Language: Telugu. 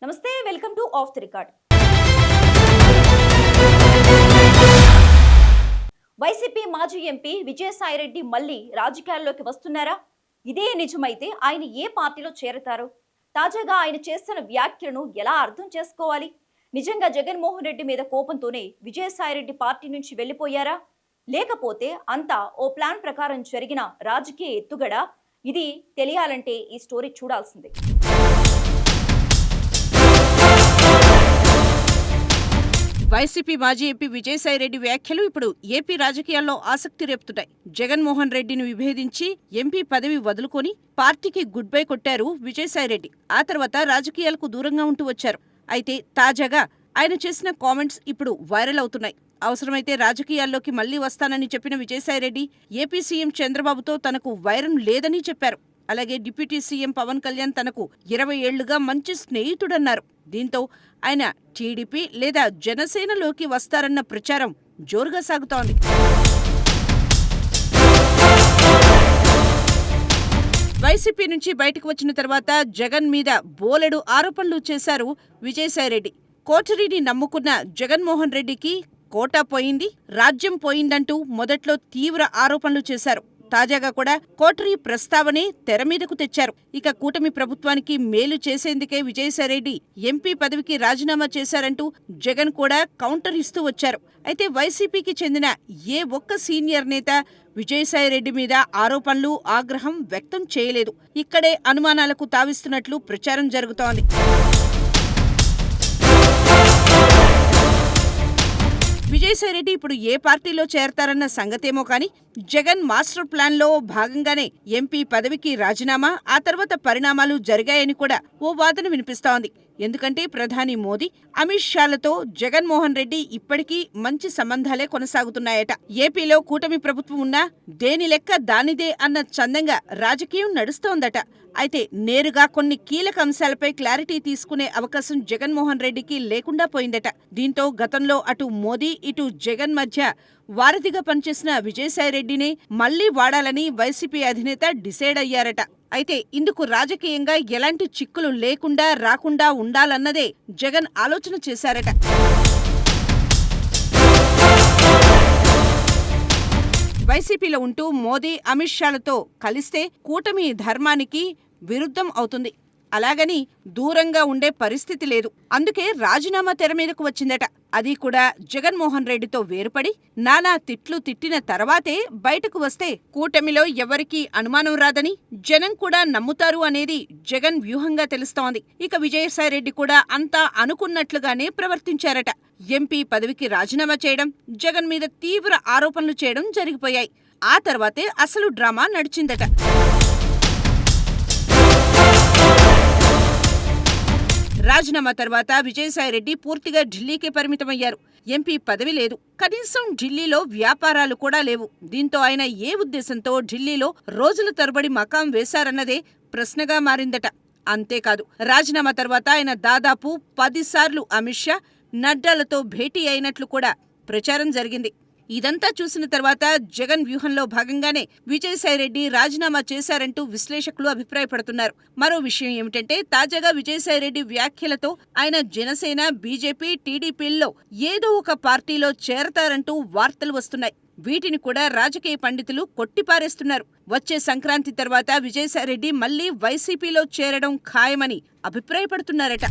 నమస్తే, welcome to of the record. YCP మాజీ ఎంపీ విజయసాయిరెడ్డి మళ్ళీ రాజకీయాల్లోకి వస్తున్నారా? ఇదే నిజమైతే ఆయన ఏ పార్టీలో చేరతారు? తాజాగా ఆయన చేస్తున్న వ్యాఖ్యలను ఎలా అర్థం చేసుకోవాలి? నిజంగా జగన్మోహన్ రెడ్డి మీద కోపంతోనే విజయసాయిరెడ్డి పార్టీ నుంచి వెళ్ళిపోయారా? లేకపోతే అంతా ఓ ప్లాన్ ప్రకారం జరిగిన రాజకీయ ఎత్తుగడ? ఇది తెలియాలంటే ఈ స్టోరీ చూడాల్సిందే. వైసీపీ మాజీ ఎంపీ విజయసాయిరెడ్డి వ్యాఖ్యలు ఇప్పుడు ఏపీ రాజకీయాల్లో ఆసక్తి రేపుతున్నాయి. జగన్మోహన్ రెడ్డిని విభేదించి ఎంపీ పదవి వదులుకొని పార్టీకి గుడ్ బై కొట్టారు విజయసాయిరెడ్డి. ఆ తర్వాత రాజకీయాలకు దూరంగా ఉంటూ వచ్చారు. అయితే తాజాగా ఆయన చేసిన కామెంట్స్ ఇప్పుడు వైరల్ అవుతున్నాయి. అవసరమైతే రాజకీయాల్లోకి మళ్లీ వస్తానని చెప్పిన విజయసాయిరెడ్డి ఏపీ సీఎం చంద్రబాబుతో తనకు వైరం లేదని చెప్పారు. అలాగే డిప్యూటీ సీఎం పవన్ కళ్యాణ్ తనకు 20 ఏళ్లుగా మంచి స్నేహితుడన్నారు. దీంతో ఆయన టీడీపీ లేదా జనసేనలోకి వస్తారన్న ప్రచారం జోరుగా సాగుతోంది. వైసీపీ నుంచి బయటకు వచ్చిన తర్వాత జగన్ మీద బోలెడు ఆరోపణలు చేశారు విజయసాయిరెడ్డి. కోటరీని నమ్ముకున్న జగన్మోహన్ రెడ్డికి కోటా పోయింది, రాజ్యం పోయిందంటూ మొదట్లో తీవ్ర ఆరోపణలు చేశారు. తాజాగా కూడా కోటరీ ప్రస్తావనే తెరమీదకు తెచ్చారు. ఇక కూటమి ప్రభుత్వానికి మేలు చేసేందుకే విజయసాయిరెడ్డి ఎంపీ పదవికి రాజీనామా చేశారంటూ జగన్ కూడా కౌంటర్ ఇస్తూ వచ్చారు. అయితే వైసీపీకి చెందిన ఏ ఒక్క సీనియర్ నేత విజయసాయిరెడ్డి మీద ఆరోపణలు, ఆగ్రహం వ్యక్తం చేయలేదు. ఇక్కడే అనుమానాలకు తావిస్తున్నట్లు ప్రచారం జరుగుతోంది. విజయసాయిరెడ్డి ఇప్పుడు ఏ పార్టీలో చేరతారన్న సంగతేమో కానీ జగన్ మాస్టర్ ప్లాన్లో భాగంగానే ఎంపీ పదవికి రాజీనామా, ఆ తర్వాత పరిణామాలు జరిగాయని కూడా ఓ వాదన వినిపిస్తోంది. ఎందుకంటే ప్రధాని మోదీ, అమిత్ షాలతో జగన్మోహన్ రెడ్డి ఇప్పటికీ మంచి సంబంధాలే కొనసాగుతున్నాయట. ఏపీలో కూటమి ప్రభుత్వం ఉన్నా దేని లెక్క దానిదే అన్న చందంగా రాజకీయం నడుస్తోందట. అయితే నేరుగా కొన్ని కీలక అంశాలపై క్లారిటీ తీసుకునే అవకాశం జగన్మోహన్ రెడ్డికి లేకుండా పోయిందట. దీంతో గతంలో అటు మోదీ ఇటు జగన్ మధ్య వారధిగా పనిచేసిన విజయసాయిరెడ్డినే మళ్లీ వాడాలని వైసీపీ అధినేత డిసైడ్ అయ్యారట. అయితే ఇందుకు రాజకీయంగా ఎలాంటి చిక్కులు లేకుండా రాకుండా ఉండాలన్నదే జగన్ ఆలోచన చేశారట. వైసీపీలో ఉంటూ మోదీ, అమిత్ షాలతో కలిస్తే కూటమి ధర్మానికి విరుద్ధం అవుతుంది. అలాగని దూరంగా ఉండే పరిస్థితి లేదు. అందుకే రాజీనామా తెర మీదకు వచ్చిందట. అది కూడా జగన్మోహన్ రెడ్డితో వేరుపడి నానా తిట్లు తిట్టిన తర్వాతే బయటకు వస్తే కూటమిలో ఎవరికీ అనుమానం రాదని జనం కూడా నమ్ముతారు అనేది జగన్ వ్యూహంగా తెలుస్తోంది. ఇక విజయసాయిరెడ్డి కూడా అంతా అనుకున్నట్లుగానే ప్రవర్తించారట. ఎంపీ పదవికి రాజీనామా చేయడం, జగన్ మీద తీవ్ర ఆరోపణలు చేయడం జరిగిపోయాయి. ఆ తర్వాతే అసలు డ్రామా నడిచిందట. రాజీనామా తర్వాత విజయసాయిరెడ్డి పూర్తిగా ఢిల్లీకే పరిమితమయ్యారు. ఎంపీ పదవి లేదు, కనీసం ఢిల్లీలో వ్యాపారాలు కూడా లేవు. దీంతో ఆయన ఏ ఉద్దేశంతో ఢిల్లీలో రోజుల తరబడి మకాం వేశారన్నదే ప్రశ్నగా మారిందట. అంతేకాదు, రాజీనామా తర్వాత ఆయన దాదాపు 10 సార్లు అమిత్ షా, నడ్డాలతో భేటీ అయినట్లు కూడా ప్రచారం జరిగింది. ఇదంతా చూసిన తర్వాత జగన్ వ్యూహంలో భాగంగానే విజయసాయిరెడ్డి రాజీనామా చేశారంటూ విశ్లేషకులు అభిప్రాయపడుతున్నారు. మరో విషయం ఏమిటంటే తాజాగా విజయసాయిరెడ్డి వ్యాఖ్యలతో ఆయన జనసేన, బీజేపీ, టీడీపీల్లో ఏదో ఒక పార్టీలో చేరతారంటూ వార్తలు వస్తున్నాయి. వీటిని కూడా రాజకీయ పండితులు కొట్టిపారేస్తున్నారు. వచ్చే సంక్రాంతి తర్వాత విజయసాయిరెడ్డి మళ్లీ వైసీపీలో చేరడం ఖాయమని అభిప్రాయపడుతున్నారట.